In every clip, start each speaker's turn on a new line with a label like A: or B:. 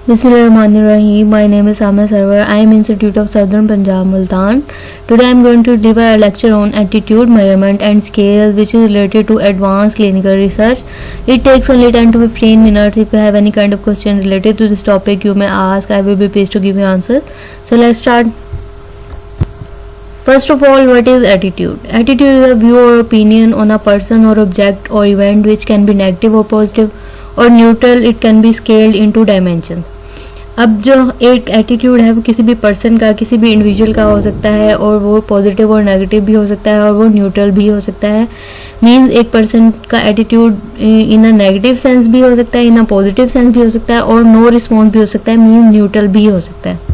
A: Bismillahirrahmanirrahim. My name is Amna Sarwar. I am Institute of Southern Punjab, Multan. Today I am going to deliver a lecture on attitude measurement and scales, which is related to advanced clinical research. It takes only 10 to 15 minutes. If you have any kind of question related to this topic, you may ask. I will be pleased to give you answers. So let's start. First of all, what is attitude? Attitude is a view or opinion on a person or object or event which can be negative or positive और neutral. It can be scaled into dimensions. अब जो एक attitude है वो किसी भी person का, किसी भी इंडिविजुअल का हो सकता है और वो पॉजिटिव और नेगेटिव भी हो सकता है और वो न्यूट्रल भी हो सकता है. मीन्स एक पर्सन का attitude in a negative sense भी हो सकता है, इन अ पॉजिटिव सेंस भी हो सकता है और नो रिस्पॉन्स भी हो सकता है, मीन्स न्यूट्रल भी हो सकता है.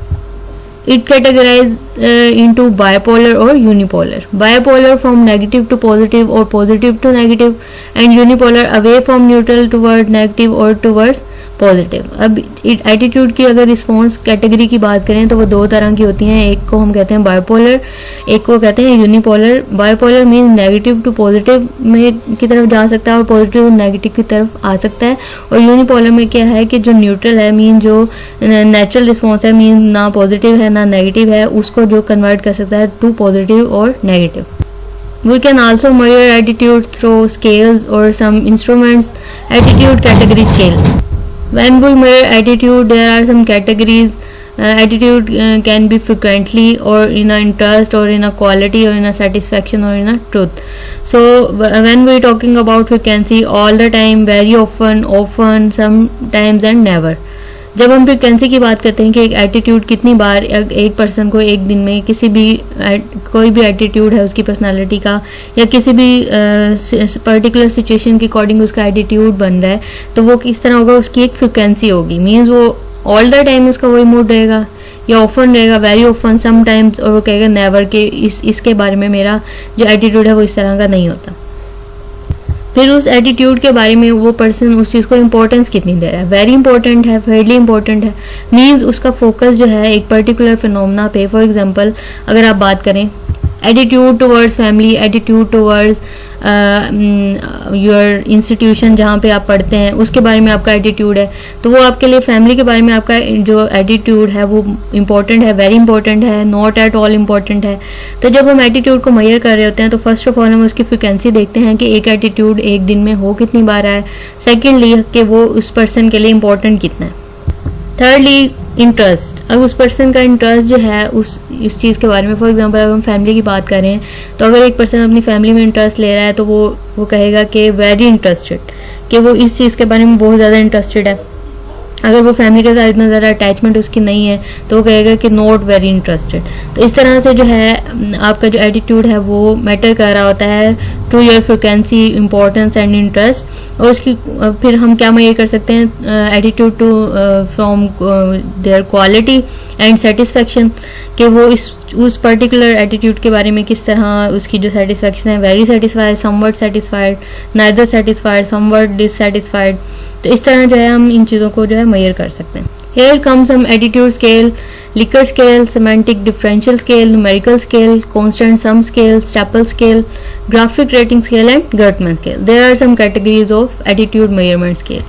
A: It categorized into bipolar or unipolar. Bipolar from negative to positive or positive to negative, and unipolar away from neutral toward negative or towards positive. अब एटीट्यूड की अगर रिस्पॉन्स कैटेगरी की बात करें तो वो दो तरह की होती हैं. एक को हम कहते हैं बायोपोलर, एक को कहते हैं unipolar. Bipolar mean negative to positive में की तरफ जा सकता है और पॉजिटिव टू नेगेटिव की तरफ आ सकता है. और यूनिपोलर में क्या है कि जो न्यूट्रल है, मीन जो नेचुरल रिस्पॉन्स है, मीन ना पॉजिटिव है ना नेगेटिव है, उसको जो कन्वर्ट कर सकता है टू पॉजिटिव और negative. We can also measure attitude through scales or some instruments. Attitude category scale. When we measure attitude, there are some categories. Attitude can be frequently or in a interest or in a quality or in a satisfaction or in a truth. So when we talking about frequency, all the time, very often, often, sometimes and never. जब हम frequency की बात करते हैं कि एक attitude कितनी बार एक पर्सन को एक दिन में किसी भी कोई भी एटीट्यूड है उसकी पर्सनालिटी का या किसी भी पर्टिकुलर सिचुएशन के अकॉर्डिंग उसका एटीट्यूड बन रहा है, तो वो किस तरह होगा, उसकी एक फ्रिक्वेंसी होगी. मीन्स वो ऑल द टाइम उसका वही मूड रहेगा या ऑफन रहेगा, वेरी ऑफन, समटाइम्स, और वो कहेगा नेवर के इसके बारे में मेरा जो एटीट्यूड है वो इस तरह का नहीं होता. फिर उस एटीट्यूड के बारे में वो पर्सन उस चीज़ को इम्पोर्टेंस कितनी दे रहा है. वेरी इंपॉर्टेंट है, फेयरली इंपॉर्टेंट है, मीन्स उसका फोकस जो है एक पर्टिकुलर फिनोमेना पे. फॉर एग्जांपल अगर आप बात करें attitude towards family, attitude towards your institution जहाँ पे आप पढ़ते हैं उसके बारे में आपका एटीट्यूड है, तो वो आपके लिए फैमिली के बारे में आपका जो एटीट्यूड है वो इम्पोर्टेंट है, वेरी इंपॉर्टेंट है, नॉट एट ऑल इम्पॉर्टेंट है. तो जब हम एटीट्यूड को मेजर कर रहे होते हैं तो फर्स्ट ऑफ ऑल हम उसकी फ्रिक्वेंसी देखते हैं कि एक एटीट्यूड एक दिन में हो कितनी बार है. सेकेंडली कि वो उस पर्सन के लिए इम्पोर्टेंट कितना है. Thirdly interest. अगर उस पर्सन का इंटरेस्ट जो है इस चीज़ के बारे में, फॉर एग्जांपल अगर हम फैमिली की बात करें तो अगर एक पर्सन अपनी फैमिली में इंटरेस्ट ले रहा है तो वो कहेगा कि वेरी इंटरेस्टेड, कि वो इस चीज़ के बारे में बहुत ज़्यादा इंटरेस्टेड है. अगर वो फैमिली के साथ इतना ज़्यादा अटैचमेंट उसकी नहीं है तो वो कहेगा कि नॉट वेरी इंटरेस्टेड. तो इस तरह से जो है आपका जो एटीट्यूड है वो मैटर कर रहा होता है to your frequency, importance and interest. और उसकी फिर हम क्या मेजर कर सकते हैं attitude to from their quality and satisfaction, कि वो उस पर्टिकुलर एटीट्यूड के बारे में किस तरह उसकी जो सेटिस्फेक्शन है, very satisfied, somewhat satisfied, neither satisfied, somewhat dissatisfied. तो इस तरह जो है हम इन चीज़ों को जो है मेजर कर सकते हैं. Here comes some attitude scale, Likert scale, semantic differential scale, numerical scale, constant sum scale, staple scale, graphic rating scale and Gertman scale. There are some categories of attitude measurement scale.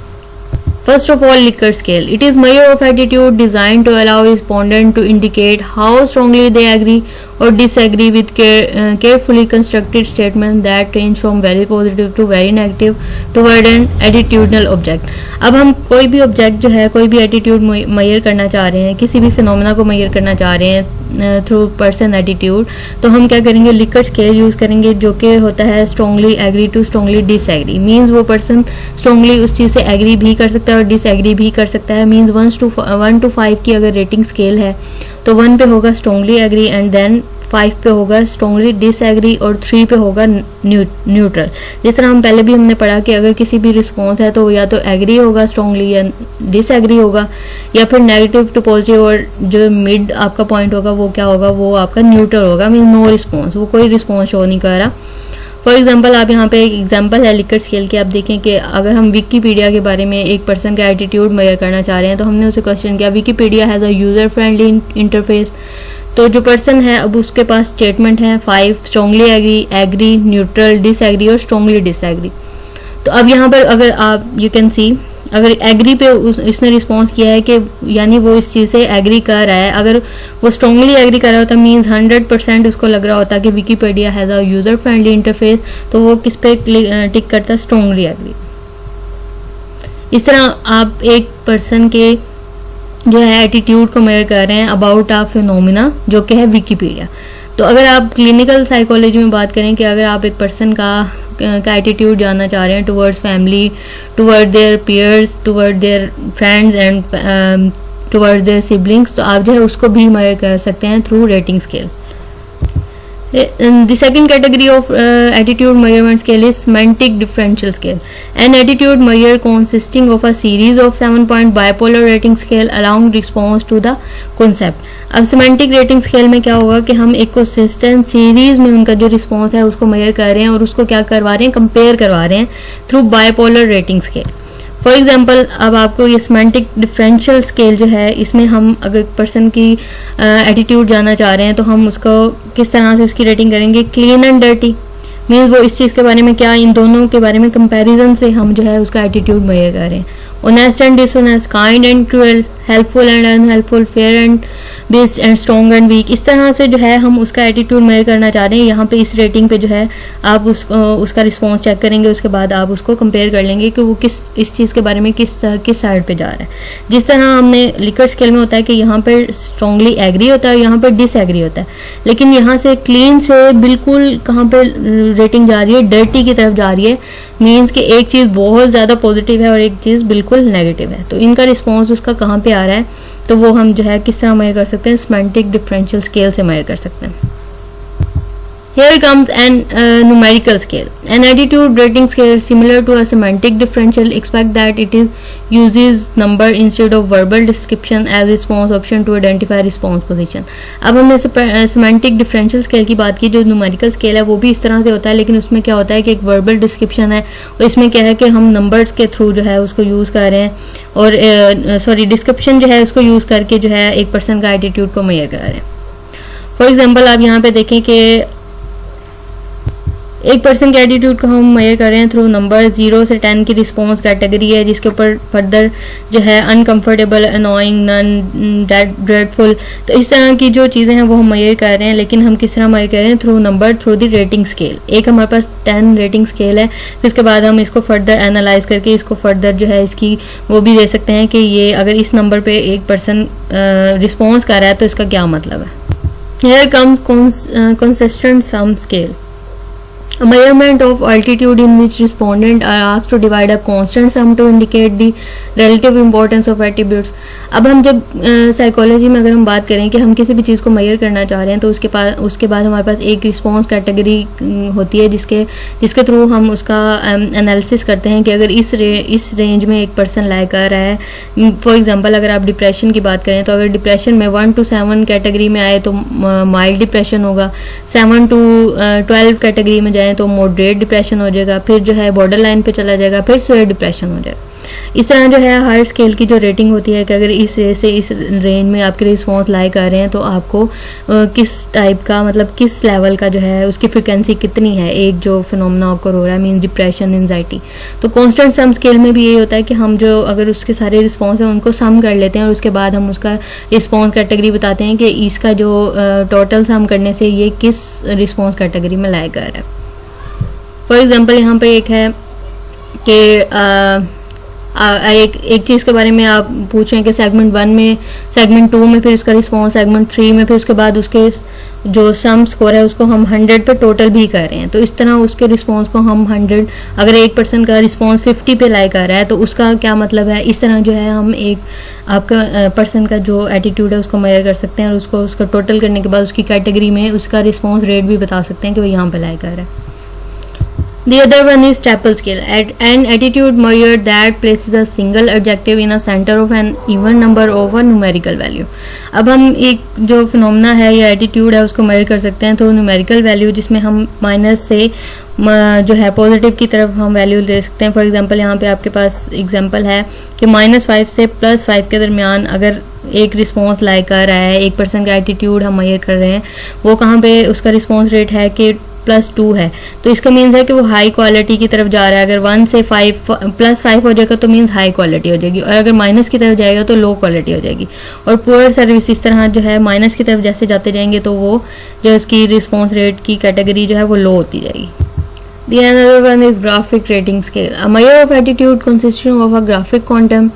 A: First of all, Likert scale. It is measure of attitude designed to allow respondent to indicate how strongly they agree or disagree with carefully constructed statements that range from very positive to very negative toward an attitudinal object. अब हम कोई भी object जो है, कोई भी attitude major करना चाह रहे हैं, किसी भी फिनोमेना को मेजर करना चाह रहे हैं थ्रू पर्सन एटीट्यूड, तो हम क्या करेंगे, लिकर्ट स्केल यूज करेंगे जो कि होता है strongly agree to strongly disagree. Means वो पर्सन स्ट्रांगली उस चीज़ से एग्री भी कर सकता है और डिसएग्री भी कर सकता है. मीन्स 1 to 5 की अगर रेटिंग स्केल है तो 1 पे होगा स्ट्रांगली एग्री एंड देन 5 पे होगा स्ट्रांगली डिसएग्री और 3 पे होगा न्यूट्रल. जिस तरह हम पहले भी हमने पढ़ा कि अगर किसी भी रिस्पॉन्स है तो या तो एग्री होगा स्ट्रांगली या डिसएग्री होगा या फिर नेगेटिव टू पॉजिटिव, और जो मिड आपका पॉइंट होगा वो क्या होगा, वो आपका न्यूट्रल होगा. मीन नो रिस्पॉन्स, वो कोई रिस्पॉन्स शो नहीं कर रहा. फॉर एग्जाम्पल आप यहाँ पे एक एग्जाम्पल है लिकर्ट स्केल की. आप देखें कि अगर हम विकीपीडिया के बारे में एक पर्सन का एटीट्यूड मेजर करना चाह रहे हैं तो हमने उसे क्वेश्चन किया Wikipedia has a user friendly interface. तो जो पर्सन है अब उसके पास स्टेटमेंट है 5 स्ट्रांगली एग्री, न्यूट्रल, डिसएग्री और स्ट्रांगली डिसएग्री. तो अब यहाँ पर अगर आप यू कैन सी अगर एग्री पे इसने रिस्पॉन्स किया है कि यानी वो इस चीज़ से एग्री कर रहा है, अगर वो स्ट्रांगली एग्री कर रहा होता मीन्स 100% उसको लग रहा होता कि Wikipedia has a user friendly interface, तो वो किस पे टिक करता, स्ट्रांगली एग्री। इस तरह आप एक पर्सन के जो है एटीट्यूड को मेजर कर रहे हैं अबाउट अ फिनोमिना जो कि है विकीपीडिया। तो अगर आप क्लिनिकल साइकोलॉजी में बात करें कि अगर आप एक पर्सन का एटीट्यूड जानना चाह रहे हैं towards family, toward their peers, toward their friends and toward their siblings, तो आप जो है उसको भी मेजर कर सकते हैं through rating scale. The second category of attitude measurement scale is semantic differential scale. An attitude measure consisting of a series of 7-point bipolar rating scale along response to the concept. अब semantic rating scale में क्या होगा कि हम एक consistent series में उनका जो response है उसको measure कर रहे हैं और उसको क्या करवा रहे हैं, compare करवा रहे हैं through bipolar rating scale. For example अब आपको ये सेमेंटिक डिफरेंशियल स्केल जो है इसमें हम अगर पर्सन की एटीट्यूड जानना चाह रहे हैं तो हम उसको किस तरह से उसकी रेटिंग करेंगे, क्लीन एंड डर्टी मीन्स वो इस चीज़ के बारे में क्या, इन दोनों के बारे में कंपैरिजन से हम जो है उसका एटीट्यूड मेजर कर रहे हैं। Honest and dishonest, kind and cruel, helpful and unhelpful, fair and biased and strong and weak, इस तरह से जो है हम उसका एटीट्यूड मेजर करना चाह रहे हैं। यहाँ पे इस रेटिंग पे जो है आप उसका रिस्पॉन्स चेक करेंगे, उसके बाद आप उसको कंपेयर कर लेंगे कि वो इस चीज़ के बारे में किस साइड पे जा रहा है। जिस तरह हमने लिकर्ट स्केल में होता है कि यहाँ पे स्ट्रांगली एग्री होता है, यहाँ पे डिसएग्री होता है, लेकिन यहाँ से क्लीन से बिल्कुल कहाँ पे रेटिंग जा रही है, डर्टी की तरफ जा रही है, मीन्स कि एक चीज़ बहुत ज़्यादा पॉजिटिव है और एक चीज़ बिल्कुल नेगेटिव है। तो इनका रिस्पॉन्स उसका कहाँ पे आ रहा है, तो वो हम जो है किस तरह मेजर कर सकते हैं, सेमेंटिक डिफरेंशियल स्केल से मेजर कर सकते हैं। Here comes an numerical scale. An attitude rating scale similar to a semantic differential, except that it uses number instead of verbal description as response option to identify response position. अब हमने semantic differential scale की बात की, जो numerical scale है वो भी इस तरह से होता है, लेकिन उसमें क्या होता है कि एक verbal description है और इसमें क्या है कि हम numbers के थ्रू जो है उसको यूज़ कर रहे हैं और description जो है उसको यूज़ करके जो है एक पर्सन का एटीट्यूड को मेजर कर रहे हैं। फॉर एग्जाम्पल आप यहाँ पे देखें कि एक पर्सन के एटीट्यूड को हम मेजर कर रहे हैं थ्रू नंबर 0 से 10 की रिस्पॉन्स कैटेगरी है, जिसके ऊपर फर्दर जो है अनकंफर्टेबल, अनोइंग, नन, ड्रेडफुल, तो इस तरह की जो चीज़ें हैं वो हम मेजर कर रहे हैं। लेकिन हम किस तरह मेजर कर रहे हैं, through number, through the rating scale. एक हमारे पास 10 रेटिंग स्केल है, फिर उसके बाद हम इसको फर्दर एनालाइज करके इसको फर्दर जो है इसकी वो भी दे सकते हैं कि ये अगर इस नंबर पे एक पर्सन रिस्पॉन्स कर रहा है तो इसका क्या मतलब है। Here comes consistent some scale, a measurement of altitude in which respondents are asked to divide a constant sum to indicate the relative importance of attributes. अब हम जब साइकोलॉजी में अगर हम बात करें कि हम किसी भी चीज़ को मेजर करना चाह रहे हैं तो उसके बाद हमारे पास एक रिस्पॉन्स कैटेगरी होती है जिसके थ्रू हम उसका एनालिसिस करते हैं कि अगर इस रेंज में एक पर्सन लाई कर रहा है। फॉर एग्जांपल अगर आप डिप्रेशन की बात करें तो अगर डिप्रेशन में 1 to 7 कैटेगरी में आए तो माइल्ड डिप्रेशन होगा, 7 to 12 कैटेगरी में जाए तो मॉडरेट डिप्रेशन हो जाएगा, फिर जो है बॉर्डर लाइन पे चला जाएगा, फिर सिवियर डिप्रेशन हो जाएगा। इस तरह जो है हर स्केल की जो रेटिंग होती है कि अगर इस रेंज में आपके रिस्पॉन्स लाई कर रहे हैं तो आपको किस टाइप का, मतलब किस लेवल का जो है उसकी फ्रिक्वेंसी कितनी है, एक जो फिनोमेना ऑकर हो रहा है, मीन डिप्रेशन, एंजाइटी। तो कांस्टेंट सम स्केल में भी यही होता है कि हम जो अगर उसके सारे रिस्पॉन्स हैं उनको सम कर लेते हैं और उसके बाद हम उसका रिस्पॉन्स कैटेगरी बताते हैं कि इसका जो टोटल सम करने से ये किस रिस्पॉन्स कैटेगरी में लाई कर रहा है। फॉर एग्जाम्पल यहाँ पर एक है कि एक चीज़ के बारे में आप पूछें कि सेगमेंट 1 में, सेगमेंट 2 में फिर उसका रिस्पॉन्स, सेगमेंट 3 में फिर उसके बाद उसके जो सम स्कोर है उसको हम 100 पे टोटल भी कर रहे हैं, तो इस तरह उसके रिस्पॉन्स को हम 100, अगर एक पर्सन का रिस्पॉन्स 50 पे लाई कर रहा है तो उसका क्या मतलब है। इस तरह जो है हम एक आपका पर्सन का जो एटीट्यूड है उसको मेजर कर सकते हैं और उसका टोटल करने के बाद उसकी कैटेगरी में उसका रिस्पॉन्स रेट भी बता सकते हैं कि वो यहाँ पे लाई कर रहा है। The other one is Staple scale, an attitude measure that places a single adjective in a center of an even number of a numerical value. अब हम एक जो फिनोमेना है या एटीट्यूड है उसको मेजर कर सकते हैं तो न्यूमेरिकल वैल्यू, जिसमें हम माइनस से जो है पॉजिटिव की तरफ हम वैल्यू ले सकते हैं। फॉर एग्जांपल यहाँ पे आपके पास एग्जांपल है कि -5 से +5 के दरमियान अगर एक रिस्पॉन्स लाई कर रहा है, एक पर्सन का एटीट्यूड हम मेजर कर रहे हैं, वो कहाँ पे उसका रिस्पॉन्स रेट है कि +2 है तो इसका मीन्स है कि वो हाई क्वालिटी की तरफ जा रहा है। अगर 1 से 5 +5 हो जाएगा तो मीन्स हाई क्वालिटी हो जाएगी, और अगर माइनस की तरफ जाएगा तो लो क्वालिटी हो जाएगी। और पुअर सर्विस इस तरह जो है माइनस की तरफ जैसे जाते जाएंगे तो वो जो उसकी रिस्पॉन्स रेट की कैटेगरी जो है वो लो होती जाएगी। The another one is graphic rating scale. A measure of attitude consisting of a graphic quantum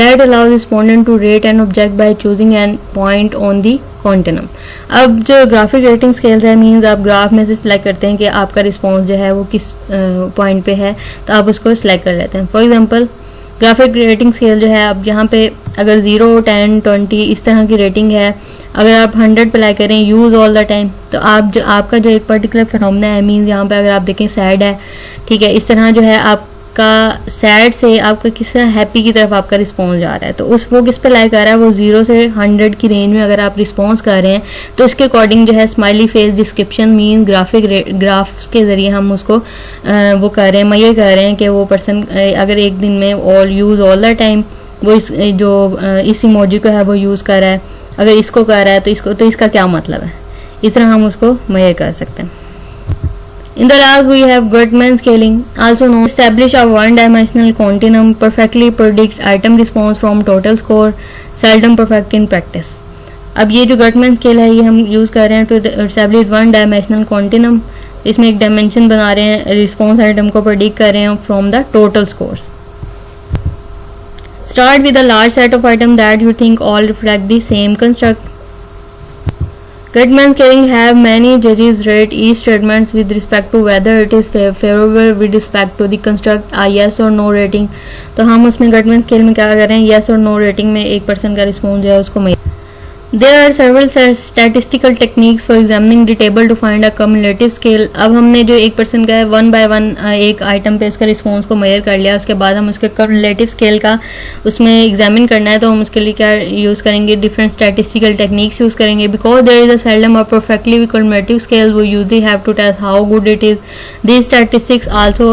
A: that allows respondent to rate an object by choosing an point on the continuum. अब जो graphic rating scales है means आप graph में से select करते हैं कि आपका रिस्पॉन्स जो है वो किस पॉइंट पे है, तो आप उसको सिलेक्ट कर लेते हैं। For example graphic rating scale जो है, अब यहाँ पे अगर 0, 10, 20 इस तरह की रेटिंग है, अगर आप 100 पे अप्लाई करें यूज़ ऑल द टाइम, तो आपका जो एक पर्टिकुलर फिनोमेना है मीन्स यहाँ पे अगर आप देखें सैड है, ठीक है, इस तरह जो है आपका सैड से आपका किस तरह हैप्पी की तरफ आपका रिस्पॉन्स जा रहा है, तो वो किस पे अप्लाई कर रहा है, वो 0 से 100 की रेंज में अगर आप रिस्पॉन्स कर रहे हैं तो उसके अकॉर्डिंग जो है smiley face description mean graphs के जरिए हम उसको वो कर रहे हैं, मेजर कर रहे हैं कि वो पर्सन अगर एक दिन में ऑल द टाइम वो इस इमोजी को है वो यूज़ कर रहा है, अगर इसको कर रहा है तो इसका क्या मतलब है, इस तरह हम उसको मेजर कर सकते हैं। In the last we have Guttman scaling, also known establish a one-dimensional continuum, perfectly predict item response from total score, seldom perfect in practice. अब ये जो Guttman scale है ये हम यूज़ कर रहे हैं to establish one-dimensional continuum, इसमें एक डायमेंशन बना रहे हैं, रिस्पॉन्स आइटम को प्रेडिक्ट कर रहे हैं from the total scores. Start with a large set of items that you think all reflect the same construct. Guttman scaling have many judges rate each statements with respect to whether it is favorable with respect to the construct, a yes or no rating. तो हम उसमें Guttman scale में क्या कर रहे हैं, yes और no rating में एक पर्सन का रिस्पॉन्स जो है उसको There are several statistical techniques for examining the table to find a cumulative scale. अब हमने जो एक पर्सन का है 1 by 1 एक आइटम पे इसका रिस्पॉन्स को मेजर कर लिया, उसके बाद हम उसके cumulative scale का उसमें एग्जामिन करना है तो हम उसके लिए क्या यूज़ करेंगे, डिफरेंट स्टैटिस्टिकल टेक्निक्स यूज़ करेंगे। Because there is a seldom a perfectly cumulative scale, we usually have to test how good it is. These statistics also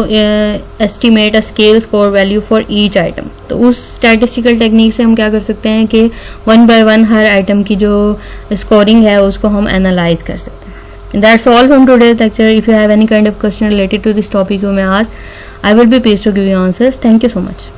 A: estimate a scale score value for each item. तो उस statistical technique से हम क्या कर सकते हैं कि 1 by 1 her item की जो स्कोरिंग है उसको हम एनालाइज कर सकते हैं। That's all from today's lecture. If you have any kind of question related to this topic you may ask, I will be pleased to give you answers. Thank you so much.